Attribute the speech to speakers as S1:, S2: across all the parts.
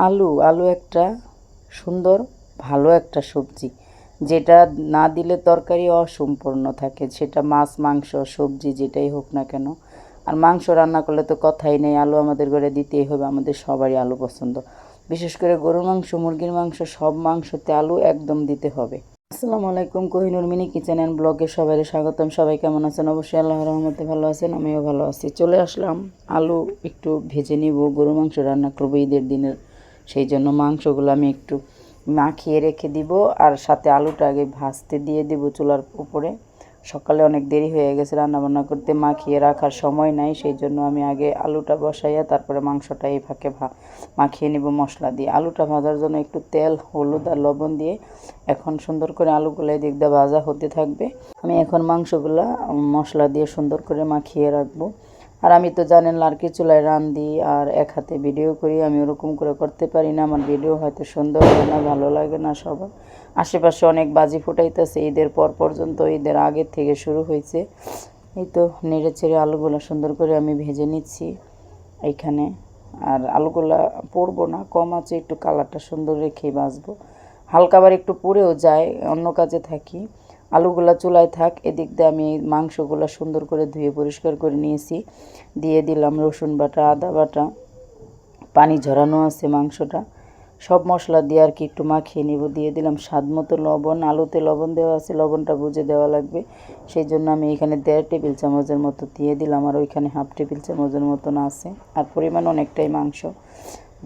S1: আলু আলু একটা সুন্দর ভালো একটা সবজি, যেটা না দিলে তরকারি অসম্পূর্ণ থাকে, সেটা মাছ মাংস সবজি যেটাই হোক না কেন। আর মাংস রান্না করলে তো কথাই নেই, আলু আমাদের ঘরে দিতেই হবে, আমাদের সবারই আলু পছন্দ। বিশেষ করে গরুর মাংস মুরগির মাংস সব মাংসতে আলু একদম দিতে হবে। আসসালামু আলাইকুম, কোহিনুর মিনি কিচেন অ্যান্ড ব্লগে সবাই স্বাগতম। সবাই কেমন আছেন? অবশ্যই আল্লাহর রহমতে ভালো আছেন, আমিও ভালো আছি। চলে আসলাম, আলু একটু ভেজে নিব, গরু মাংস রান্না করবো ঈদের দিনের, সেই জন্য মাংসগুলো আমি একটু মাখিয়ে রেখে দিব, আর সাথে আলুটা আগে ভাজতে দিয়ে দিব চুলার উপরে। সকালে অনেক দেরি হয়ে গেছে রান্নাবান্না করতে, মাখিয়ে রাখার সময় নাই, সেই জন্য আমি আগে আলুটা বসাইয়া তারপরে মাংসটা এই ফাঁকে মাখিয়ে নিব মশলা দিয়ে। আলুটা ভাজার জন্য একটু তেল হলুদ আর লবণ দিয়ে এখন সুন্দর করে আলুগুলো এদিক দিয়ে ভাজা হতে থাকবে। আমি এখন মাংসগুলা মশলা দিয়ে সুন্দর করে মাখিয়ে রাখবো। আর আমি তো জানেন লার্কি চুলায় রান্ধি আর এক হাতে ভিডিও করি, আমি ওরকম করে করতে পারি না, আমার ভিডিও হয়তো সুন্দর হয় না, ভালো লাগে না সবার। আশেপাশে অনেক বাজি ফুটাইতেছে, ঈদের পর পর্যন্ত, ঈদের আগের থেকে শুরু হয়েছে। এই তো নেড়ে চেড়ে আলুগুলো সুন্দর করে আমি ভেজে নিচ্ছি এইখানে। আর আলুগুলা পোড়বো না, কম আছে, একটু কালারটা সুন্দর রেখেই ভাজবো। হালকা আবার একটু পুড়েও যায়, অন্য কাজে থাকি। আলুগুলা চুলায় থাক, এদিক দিয়ে আমি মাংসগুলো সুন্দর করে ধুয়ে পরিষ্কার করে নিয়েছি। দিয়ে দিলাম রসুন বাটা আদা বাটা, পানি ঝরানো আছে মাংসটা, সব মশলা দিয়ে আর কি একটু মাখিয়ে নিব। দিয়ে দিলাম স্বাদ মতো লবণ, আলুতে লবণ দেওয়া আছে, লবণটা বুঝে দেওয়া লাগবে, সেই জন্য আমি এখানে 1.5 টেবিল চামচের মতো দিয়ে দিলাম, আর ওইখানে 1/2 টেবিল চামচের মতন আছে, আর পরিমাণ অনেকটাই মাংস।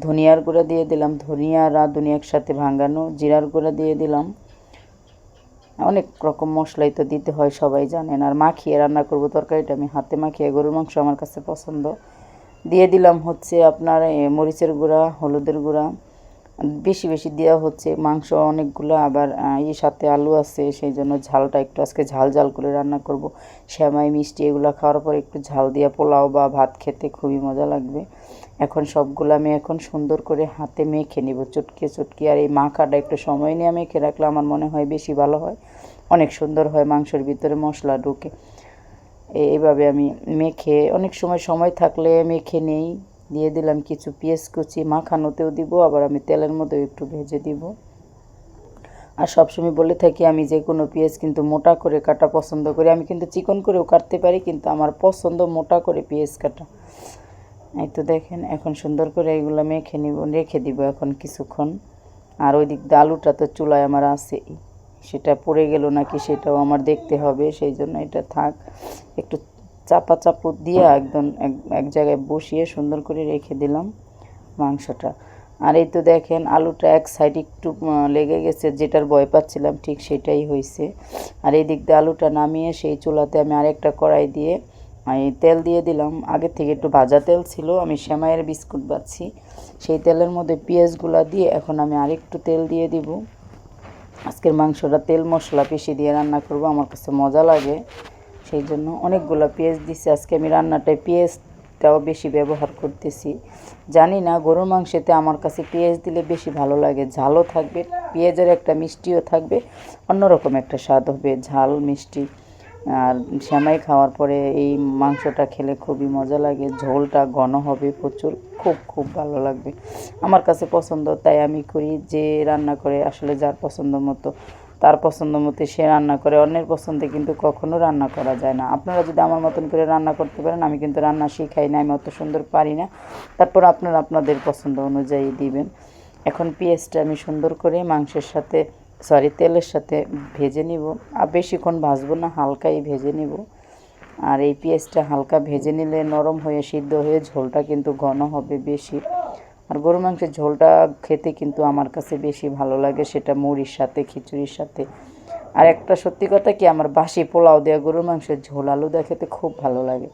S1: ধনিয়ার গুঁড়া দিয়ে দিলাম, ধনিয়া আর রাঁধুনি একসাথে ভাঙানো, জিরার গুঁড়া দিয়ে দিলাম। অনেক রকম মশলাই তো দিতে হয় সবাই জানেন। আর মাখিয়ে রান্না করব তরকারিটা, আমি হাতে মাখিয়ে, গরুর মাংস আমার কাছে পছন্দ। দিয়ে দিলাম হচ্ছে আপনার মরিচের গুঁড়া, হলুদের গুঁড়া বেশি বেশি দেওয়া হচ্ছে, মাংস অনেকগুলো, আবার এর সাথে আলু আছে, সেই জন্য ঝালটা একটু আজকে ঝাল ঝাল করে রান্না করব। সেমাই মিষ্টি এগুলো খাওয়ার পর একটু ঝাল দিয়ে পোলাও বা ভাত খেতে খুবই মজা লাগবে। এখন সবগুলো আমি এখন সুন্দর করে হাতে মেখে নিব চটকে চটকে। আর এই মাখাটা একটু সময় নিয়ে মেখে রাখলে আমার মনে হয় বেশি ভালো হয়, অনেক সুন্দর হয়, মাংসের ভিতরে মশলা ঢুকে। এইভাবে আমি মেখে, অনেক সময় সময় থাকলে মেখে নেই। দিয়ে দিলাম কিছু পেঁয়াজ কুচি, মাখানোতেও দিব, আবার আমি তেলের মধ্যেও একটু ভেজে দিব। আর সবসময় বলে থাকি আমি যে কোনো পেঁয়াজ কিন্তু মোটা করে কাটা পছন্দ করি, আমি কিন্তু চিকন করেও কাটতে পারি, কিন্তু আমার পছন্দ মোটা করে পেঁয়াজ কাটা। এই তো দেখেন এখন সুন্দর করে এইগুলো মেখে নিব, রেখে দিব এখন কিছুক্ষণ। আর ওই দিক দিয়ে আলুটা তো চুলায় আমার আছে, সেটা পড়ে গেল নাকি সেটাও আমার দেখতে হবে, সেই জন্য এটা থাক। একটু চাপা চাপু দিয়ে একদম এক জায়গায় বসিয়ে সুন্দর করে রেখে দিলাম মাংসটা। আর এই তো দেখেন আলুটা এক সাইড একটু লেগে গেছে, যেটার ভয় পাচ্ছিলাম ঠিক সেটাই হয়েছে। আর এই দিক দিয়ে আলুটা নামিয়ে সেই চুলাতে আমি আরেকটা কড়াই দিয়ে আমি তেল দিয়ে দিলাম। আগের থেকে একটু ভাজা তেল ছিল, আমি সেমাইয়ের বিস্কুট বাচ্ছি, সেই তেলের মধ্যে পেঁয়াজগুলো দিয়ে এখন আমি আরেকটু তেল দিয়ে দিব। আজকের মাংসটা তেল মশলা বেশি দিয়ে রান্না করব, আমার কাছে মজা লাগে, সেই জন্য অনেকগুলো পেঁয়াজ দিছি আজকে আমি রান্নাটায়, পেঁয়াজটাও বেশি ব্যবহার করতেছি। জানি না গরুর মাংসেতে আমার কাছে পেঁয়াজ দিলে বেশি ভালো লাগে, ঝালও থাকবে, পেঁয়াজের একটা মিষ্টিও থাকবে, অন্যরকম একটা স্বাদ হবে, ঝাল মিষ্টি। আর সেমাই খাওয়ার পরে এই মাংসটা খেলে খুবই মজা লাগে, ঝোলটা ঘন হবে প্রচুর, খুব খুব ভালো লাগবে, আমার কাছে পছন্দ, তাই আমি করি। যে রান্না করে আসলে যার পছন্দ মতো, তার পছন্দ মতো সে রান্না করে, অন্যের পছন্দে কিন্তু কখনো রান্না করা যায় না। আপনারা যদি আমার মতন করে রান্না করতে পারেন, আমি কিন্তু রান্না শিখাই না, আমি অত সুন্দর পারি না, তারপর আপনারা আপনাদের পছন্দ অনুযায়ী দিবেন। এখন পেঁয়াজটা আমি সুন্দর করে মাংসের সাথে, তেলের সাথে ভেজে নিব, আর বেশিক্ষণ ভাজবো না, হালকাই ভেজে নিব। আর এই পেঁয়াজটা হালকা ভেজে নিলে নরম হয়ে সিদ্ধ হয়ে ঝোলটা কিন্তু ঘন হবে বেশি। আর গরু মাংসের ঝোলটা খেতে কিন্তু আমার কাছে বেশি ভালো লাগে, সেটা মুড়ির সাথে খিচুড়ির সাথে। আর একটা সত্যি কথা কি, আমার বাসি পোলাও দেওয়া গরুর মাংসের ঝোল আলু দেওয়া খেতে খুব ভালো লাগে।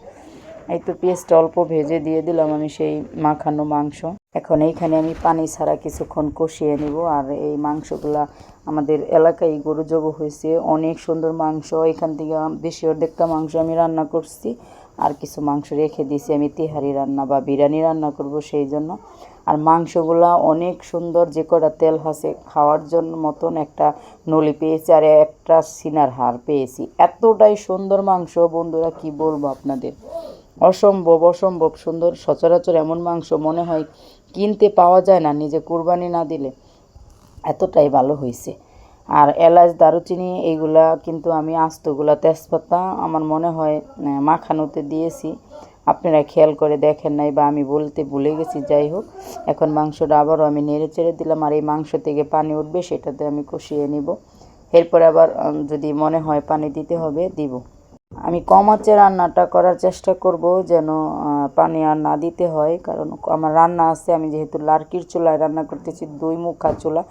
S1: এই তো পেঁয়াজটা অল্প ভেজে দিয়ে দিলাম আমি সেই মাখানো মাংস। এখন এইখানে আমি পানি ছাড়া কিছুক্ষণ কষিয়ে নিব। আর এই মাংসগুলা আমাদের এলাকায় গরু জব হয়েছে, অনেক সুন্দর মাংস, এখান থেকে বেশি অর্ধেকটা মাংস আমি রান্না করছি, আর কিছু মাংস রেখে দিয়েছি আমি তেহারি রান্না বা বিরিয়ানি রান্না করব সেই জন্য। আর মাংসগুলা অনেক সুন্দর, যে কটা তেল হাসে খাওয়ার জন্য মতন একটা নলি পেয়েছি, আর একটা সিনার হাড় পেয়েছি, এতটাই সুন্দর মাংস বন্ধুরা, কি বলবো আপনাদের, অসম্ভব অসম্ভব সুন্দর। সচরাচর এমন মাংস মনে হয় কিনতে পাওয়া যায় না, নিজে কুরবানি না দিলে। এতটাই ভালো হয়েছে। আর এলাচ দারুচিনি এইগুলা কিন্তু আমি আস্তগুলা তেজপাতা আমার মনে হয় মাখানোতে দিয়েছি, আপনারা খেয়াল করে দেখেন নাই বা আমি বলতে ভুলে গেছি। যাই হোক, এখন মাংসটা আবারও আমি নেড়ে চেড়ে দিলাম, আর এই মাংস থেকে পানি উঠবে সেটাতে আমি কষিয়ে নিব। এরপরে আবার যদি মনে হয় পানি দিতে হবে দিব। আমি কম আঁচে রান্নাটা করার চেষ্টা করব যেন পানি আর না দিতে হয়, কারণ আমার রান্না আছে, আমি যেহেতু লার্কির চুলায় রান্না করতেছি, 2 মুখা চুলা,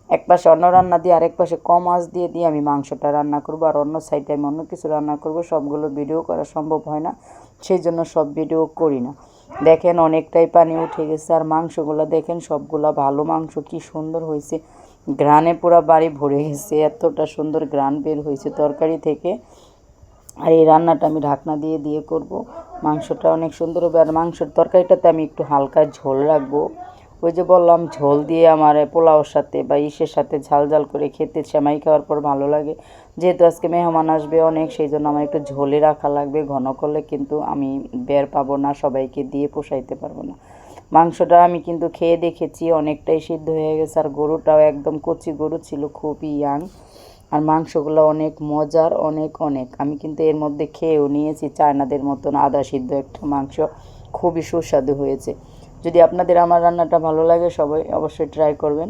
S1: এক পাশে অন্য রান্না দিয়ে আরেক পাশে কম আঁচ দিয়ে দিয়ে আমি মাংসটা রান্না করব, আর অন্য সাইডে আমি অন্য কিছু রান্না করব। সবগুলো ভিডিও করা সম্ভব হয় না, সেই জন্য সব ভিডিও করি না। দেখেন অনেকটাই পানি উঠে গেছে, আর মাংসগুলো দেখেন সবগুলা ভালো মাংস, কি সুন্দর হয়েছে, ঘ্রাণে পুরো বাড়ি ভরে গেছে, এতটা সুন্দর ঘ্রাণ বের হয়েছে তরকারি থেকে। আর এই রান্নাটা আমি ঢাকনা দিয়ে দিয়ে করব। মাংসটা অনেক সুন্দর হবে, আর মাংসের তরকারিটাতে আমি একটু হালকা ঝোল রাখবো। ওই যে বললাম, ঝোল দিয়ে আমার পোলাওর সাথে বা ইসের সাথে ঝাল ঝাল করে খেতে, সেমাই খাওয়ার পর ভালো লাগে। যেহেতু আজকে মেহমান আসবে অনেক, সেই জন্য আমার একটু ঝোলে রাখা লাগবে, ঘন করলে কিন্তু আমি বের পাবো না, সবাইকে দিয়ে পোষাইতে পারবো না। মাংসটা আমি কিন্তু খেয়ে দেখেছি, অনেকটাই সিদ্ধ হয়ে গেছে, আর গরুটাও একদম কচি গরু ছিল, খুবই ইয়াং। আর মাংসগুলো অনেক মজার, অনেক অনেক। আমি কিন্তু এর মধ্যে খেয়েও নিয়েছি চায়নাদের মতন আদা সিদ্ধ একটা মাংস, খুবই সুস্বাদু হয়েছে। যদি আপনাদের আমার রান্নাটা ভালো লাগে, সবাই অবশ্যই ট্রাই করবেন।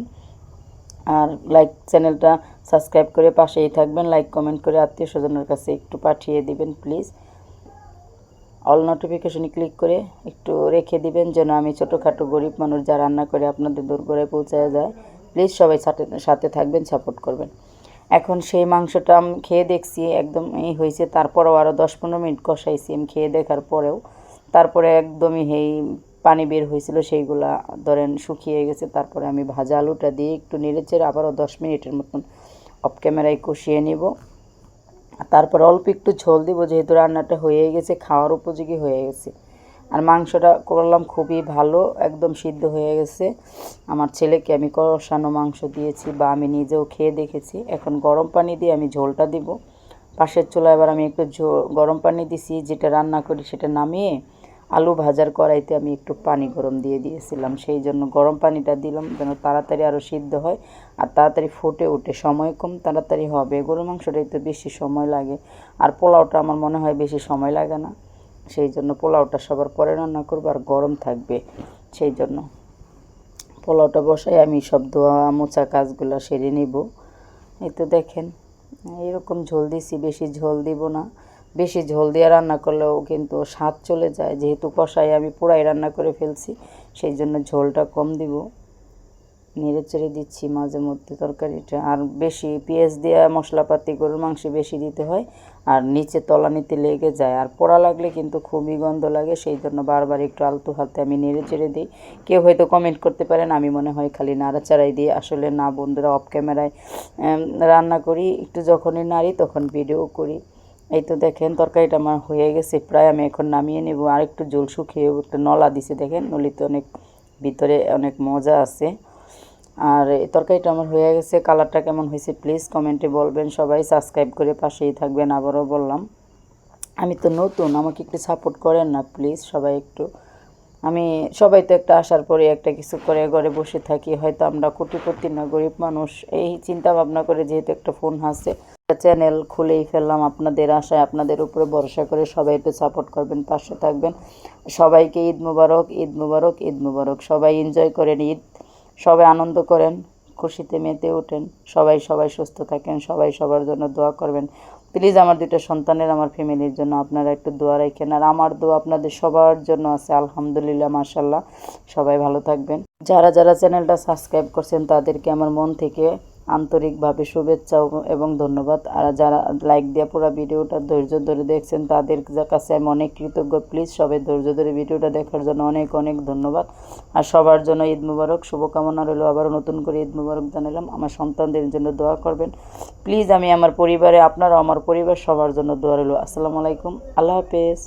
S1: আর চ্যানেলটা সাবস্ক্রাইব করে পাশেই থাকবেন, লাইক কমেন্ট করে আত্মীয় স্বজনের কাছে একটু পাঠিয়ে দিবেন প্লিজ। অল নোটিফিকেশনে ক্লিক করে একটু রেখে দিবেন, যেন আমি ছোটোখাটো গরিব মানুষ যা রান্না করে আপনাদের দোরগোড়ায় পৌঁছায় যায়। প্লিজ সবাই সাথে থাকবেন, সাপোর্ট করবেন। এখন সেই মাংসটা আমি খেয়ে দেখছি, একদম এই হয়েছে। তারপরেও আরও 10-15 মিনিট কষাইছি আমি খেয়ে দেখার পরেও, তারপরে একদমই পানি বের হয়েছিল, সেইগুলা ধরেন শুকিয়ে গেছে। তারপরে আমি ভাজা আলুটা দিয়ে একটু নেড়েচেড়ে আবারও 10 মিনিটের মতন অফ ক্যামেরায় কষিয়ে নিব। তারপর অল্প একটু ঝোল দিব, যেহেতু রান্নাটা হয়ে গেছে, খাওয়ার উপযোগী হয়ে গেছে। আর মাংসটা করলাম খুবই ভালো, একদম সিদ্ধ হয়ে গেছে। আমার ছেলেকে আমি কষানো মাংস দিয়েছি, বা আমি নিজেও খেয়ে দেখেছি। এখন গরম পানি দিয়ে আমি ঝোলটা দিব। পাশের চুলায় এবার আমি একটু গরম পানি দিছি, যেটা রান্না করি সেটা নামিয়ে আলু ভাজার কড়াইতে আমি একটু পানি গরম দিয়ে দিয়েছিলাম, সেই জন্য গরম পানিটা দিলাম যেন তাড়াতাড়ি আরও সিদ্ধ হয় আর তাড়াতাড়ি ফুটে ওঠে। সময় কম, তাড়াতাড়ি হবে। গরু মাংসটাই তো বেশি সময় লাগে, আর পোলাওটা আমার মনে হয় বেশি সময় লাগে না, সেই জন্য পোলাওটা সবার পরে রান্না করবো, আর গরম থাকবে, সেই জন্য পোলাওটা বসাই আমি সব ধোয়া মোছা কাজগুলো সেরে নিব। এই তো দেখেন এরকম ঝোল দিছি, বেশি ঝোল দিব না। বেশি ঝোল দিয়ে রান্না করলেও কিন্তু স্বাদ চলে যায়, যেহেতু কষাই আমি পুরাই রান্না করে ফেলছি, সেই জন্য ঝোলটা কম দিব। নেড়ে চেড়ে দিচ্ছি মাঝে মধ্যে তরকারিটা। আর বেশি পেঁয়াজ দেওয়া মশলাপাতি গরুর মাংসে বেশি দিতে হয়, আর নিচে তলানিতে লেগে যায়, আর পোড়া লাগলে কিন্তু খুবই গন্ধ লাগে, সেই জন্য বারবার একটু আলতু হাতে আমি নেড়ে চেড়ে দিই। কেউ হয়তো কমেন্ট করতে পারেন আমি মনে হয় খালি নাড়াচাড়াই দিই, আসলে না বন্ধুরা, অফ ক্যামেরায় রান্না করি, একটু যখনই নাড়ি তখন ভিডিও করি। এই তো দেখেন তরকারিটা আমার হয়ে গেছে প্রায়, আমি এখন নামিয়ে নেব। আর একটু জল শুকিয়ে একটা নলা দিছে, দেখেন নলিতে অনেক ভিতরে অনেক মজা আছে। আর এই তরকারিটা আমার হয়ে গেছে। কালারটা কেমন হয়েছে প্লিজ কমেন্টে বলবেন। সবাই সাবস্ক্রাইব করে পাশেই থাকবেন, আবারও বললাম। আমি তো নতুন, আমাকে একটু সাপোর্ট করেন না প্লিজ সবাই একটু। সবাই তো একটা আসার পরে একটা কিছু করে ঘরে বসে থাকি, হয়তো আমরা কোটিপতি না, গরিব মানুষ, এই চিন্তা ভাবনা করে যেহেতু একটা ফোন আছে, চ্যানেল খুলেই ফেললাম আপনাদের আশায়, আপনাদের উপরে ভরসা করে সবাই একটু সাপোর্ট করবেন, পাশে থাকবেন। সবাইকে ঈদ মুবারক, ঈদ মুবারক, ঈদ মুবারক। সবাই এনজয় করেন ঈদ, সবাই আনন্দ করেন, খুশিতে মেতে ওঠেন। সবাই সুস্থ থাকেন, সবাই সবার জন্য দোয়া করবেন প্লিজ। আমার 2টা সন্তানের, আমার ফ্যামিলির জন্য আপনারা একটু দোয়া রাখেন, আর আমার দোয়া আপনাদের সবার জন্য আছে আলহামদুলিল্লাহ, মাশাল্লাহ। সবাই ভালো থাকবেন। যারা যারা চ্যানেলটা সাবস্ক্রাইব করছেন তাদেরকে আমার মন থেকে আন্তরিকভাবে শুভেচ্ছা এবং ধন্যবাদ। আর যারা লাইক দিয়ে পুরো ভিডিওটা ধৈর্য ধরে দেখছেন তাদের কাছে আমি অনেক কৃতজ্ঞ। প্লিজ সবাই ধৈর্য ধরে ভিডিওটা দেখার জন্য অনেক অনেক ধন্যবাদ। আর সবার জন্য ঈদ মুবারক, শুভকামনা রইল। আবারও নতুন করে ঈদ মুবারক জানালাম। আমার সন্তানদের জন্য দোয়া করবেন প্লিজ। আমি আমার পরিবারে, আপনারাও আমার পরিবার, সবার জন্য দোয়া রইল। আসসালামু আলাইকুম, আল্লাহ হাফেজ।